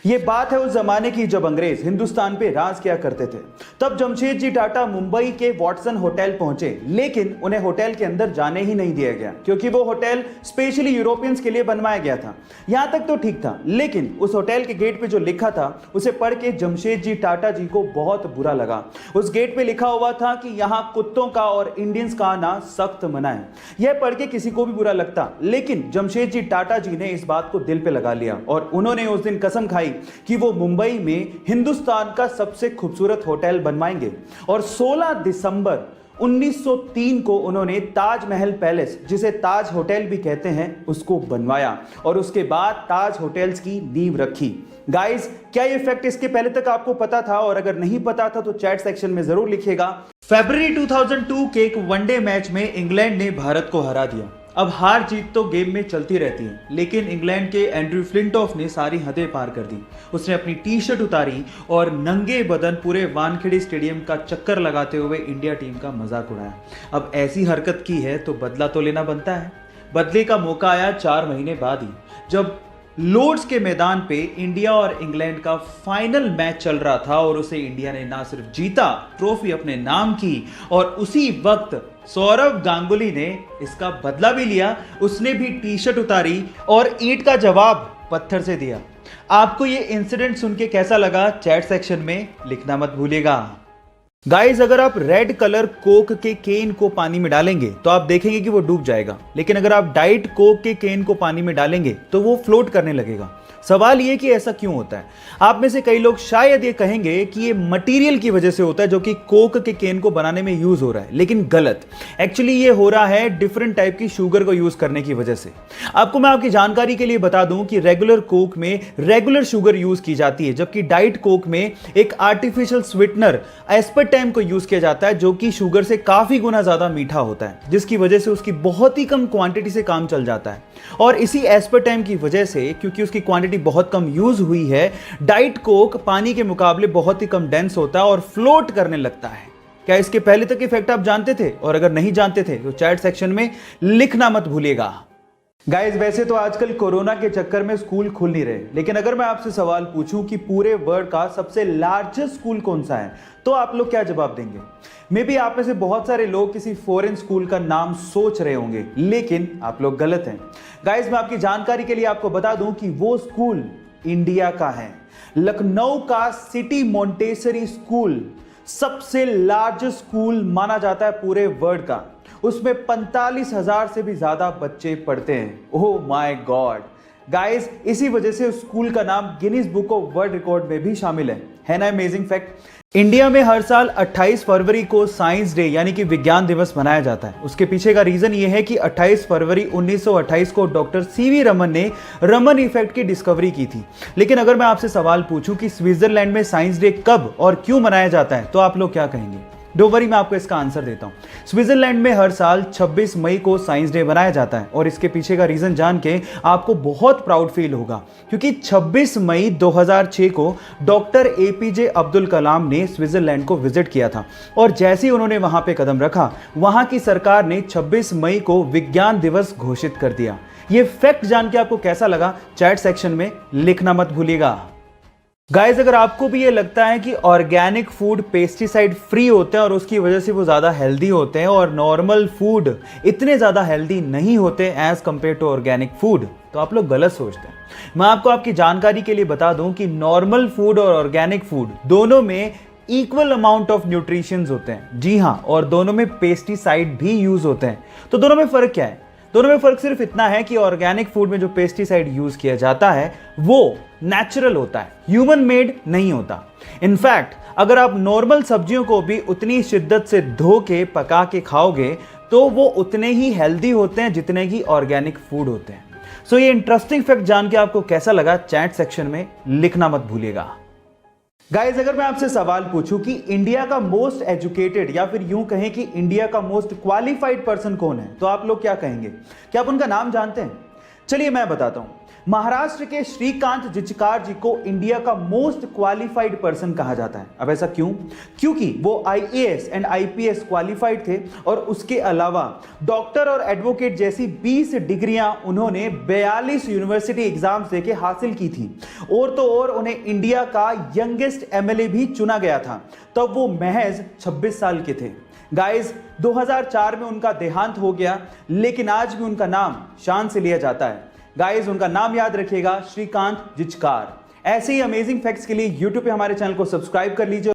ये बात है उस जमाने की जब अंग्रेज हिंदुस्तान पे राज किया करते थे। तब जमशेदजी टाटा मुंबई के वॉटसन होटल पहुंचे, लेकिन उन्हें होटल के अंदर जाने ही नहीं दिया गया क्योंकि वो होटल स्पेशली यूरोपियंस के लिए बनवाया गया था। यहां तक तो ठीक था, लेकिन उस होटल के गेट पे जो लिखा था उसे पढ़ के जमशेदजी टाटा जी को बहुत बुरा लगा। उस गेट पे लिखा हुआ था कि यहाँ कुत्तों का और इंडियंस का आना सख्त मना है। यह पढ़ के किसी को भी बुरा लगता, लेकिन जमशेदजी टाटा जी ने इस बात को दिल पे लगा लिया और उन्होंने उस दिन कसम खाई कि वो मुंबई में हिंदुस्तान का सबसे खूबसूरत होटल बनवाएंगे। और 16 दिसंबर 1903 को उन्होंने ताजमहल पैलेस, जिसे ताज होटल भी कहते हैं, उसको बनवाया और उसके बाद ताज होटल्स की नींव रखी। गाइस, क्या ये फैक्ट इसके पहले तक आपको पता था? और अगर नहीं पता था तो चैट सेक्शन में जरूर लिखिएगा। फरवरी 2002 के एक वनडे मैच में इंग्लैंड ने भारत को हरा दिया। अब हार जीत तो गेम में चलती रहती है, लेकिन इंग्लैंड के एंड्रयू फ्लिंटॉफ ने सारी हदें पार कर दी। उसने अपनी टी शर्ट उतारी और नंगे बदन पूरे वानखेड़े स्टेडियम का चक्कर लगाते हुए इंडिया टीम का मजाक उड़ाया। अब ऐसी हरकत की है तो बदला तो लेना बनता है। बदले का मौका आया 4 महीने बाद ही, जब लॉर्ड्स के मैदान पे इंडिया और इंग्लैंड का फाइनल मैच चल रहा था और उसे इंडिया ने ना सिर्फ जीता, ट्रॉफी अपने नाम की, और उसी वक्त सौरव गांगुली ने इसका बदला भी लिया। उसने भी टी शर्ट उतारी और ईंट का जवाब पत्थर से दिया। आपको ये इंसिडेंट सुन के कैसा लगा? चैट सेक्शन में लिखना मत भूलिएगा। गाइस, अगर आप रेड कलर कोक के केन को पानी में डालेंगे तो आप देखेंगे कि वो डूब जाएगा, लेकिन अगर आप डाइट कोक के केन को पानी में डालेंगे तो वो फ्लोट करने लगेगा। सवाल ये कि ऐसा क्यों होता है? आप में से कई लोग शायद ये कहेंगे कि ये मटेरियल की वजह से होता है जो कि कोक के केन को बनाने में यूज हो रहा है, लेकिन गलत। एक्चुअली ये हो रहा है डिफरेंट टाइप की शुगर को यूज करने की वजह से। आपको मैं आपकी जानकारी के लिए बता दूं कि रेगुलर कोक में रेगुलर शुगर यूज की जाती है, जबकि डाइट कोक में एक आर्टिफिशियल स्वीटनर एस्पर्टेम को यूज किया जाता है, जो कि शुगर से काफी गुना ज्यादा मीठा होता है, जिसकी वजह से उसकी बहुत ही कम क्वांटिटी से काम चल जाता है। और इसी एस्पर्टेम की वजह से, क्योंकि उसकी क्वांटिटी बहुत कम यूज हुई है, डाइट कोक पानी के मुकाबले बहुत ही कम डेंस होता है और फ्लोट करने लगता है। क्या इसके पहले तक इफेक्ट आप जानते थे? और अगर नहीं जानते थे तो चैट सेक्शन में लिखना मत भूलिएगा। गाइस, वैसे तो आजकल कोरोना के चक्कर में स्कूल खुल नहीं रहे, लेकिन अगर मैं आपसे सवाल पूछूं कि पूरे वर्ल्ड का सबसे लार्जेस्ट स्कूल कौन सा है, तो आप लोग क्या जवाब देंगे? मे बी आप में से बहुत सारे लोग किसी फॉरेन स्कूल का नाम सोच रहे होंगे, लेकिन आप लोग गलत हैं। गाइस, मैं आपकी जानकारी के लिए आपको बता दूं कि वो स्कूल इंडिया का है। लखनऊ का सिटी मॉन्टेसरी स्कूल सबसे लार्जेस्ट स्कूल माना जाता है पूरे वर्ल्ड का। उसमें 45,000 से भी ज्यादा बच्चे पढ़ते हैं। ओह माय गॉड गाइस, इसी वजह से उस स्कूल का नाम Guinness book of world record में भी शामिल है ना अमेजिंग फैक्ट? इंडिया में हर साल 28 फरवरी को साइंस डे यानी कि विज्ञान दिवस मनाया जाता है। उसके पीछे का रीजन ये है कि 28 फरवरी 1928 को डॉक्टर सीवी रमन ने रमन इफेक्ट की डिस्कवरी की थी। लेकिन अगर मैं आपसे सवाल पूछूं कि स्विट्जरलैंड में साइंस डे कब और क्यों मनाया जाता है, तो आप लोग क्या कहेंगे? डोंट वरी, मैं आपको इसका आंसर देता हूं। स्विट्जरलैंड में हर साल 26 मई को साइंस डे मनाया जाता है और इसके पीछे का रीजन जान के आपको बहुत प्राउड फील होगा, क्योंकि 26 मई 2006 को डॉक्टर एपीजे अब्दुल कलाम ने स्विट्जरलैंड को विजिट किया था और जैसे ही उन्होंने वहां पे कदम रखा, वहां की सरकार ने 26 मई को विज्ञान दिवस घोषित कर दिया। ये फैक्ट जान के आपको कैसा लगा? चैट सेक्शन में लिखना मत भूलिएगा। गाइस, अगर आपको भी ये लगता है कि ऑर्गेनिक फूड पेस्टिसाइड फ्री होते हैं और उसकी वजह से वो ज़्यादा हेल्दी होते हैं और नॉर्मल फूड इतने ज़्यादा हेल्दी नहीं होते as compare to organic food, तो आप लोग गलत सोचते हैं। मैं आपको आपकी जानकारी के लिए बता दूं कि नॉर्मल फूड और ऑर्गेनिक फूड दोनों में इक्वल अमाउंट ऑफ न्यूट्रिशंस होते हैं। जी हाँ, और दोनों में पेस्टिसाइड भी यूज होते हैं। तो दोनों में फ़र्क क्या है? दोनों में फ़र्क सिर्फ इतना है कि ऑर्गेनिक फूड में जो पेस्टिसाइड यूज किया जाता है वो नेचुरल होता है, ह्यूमन मेड नहीं होता। इनफैक्ट अगर आप नॉर्मल सब्जियों को भी उतनी शिद्दत से धो के पका के खाओगे तो वो उतने ही हेल्दी होते हैं जितने ही ऑर्गेनिक फूड होते हैं। सो ये इंटरेस्टिंग फैक्ट जान के आपको कैसा लगा? चैट सेक्शन में लिखना मत भूलिएगा। गाइज, अगर मैं आपसे सवाल पूछूं कि इंडिया का मोस्ट एजुकेटेड या फिर यूं कहें कि इंडिया का मोस्ट क्वालिफाइड पर्सन कौन है, तो आप लोग क्या कहेंगे? क्या आप उनका नाम जानते हैं? चलिए मैं बताता हूं। महाराष्ट्र के श्रीकांत जिचकार जी को इंडिया का मोस्ट क्वालिफाइड पर्सन कहा जाता है। अब ऐसा क्यों? क्योंकि वो आईएएस एंड आईपीएस क्वालिफाइड थे और उसके अलावा डॉक्टर और एडवोकेट जैसी 20 डिग्रियां उन्होंने 42 यूनिवर्सिटी एग्जाम्स देके हासिल की थी। और तो और उन्हें इंडिया का यंगेस्ट एमएलए भी चुना गया था। तब वो महज 26 साल के थे। गाइस, 2004 में उनका देहांत हो गया, लेकिन आज भी उनका नाम शान से लिया जाता है। गाइस, उनका नाम याद रखिएगा, श्रीकांत जिचकार। ऐसे ही अमेजिंग फैक्ट्स के लिए YouTube पे हमारे चैनल को सब्सक्राइब कर लीजिए।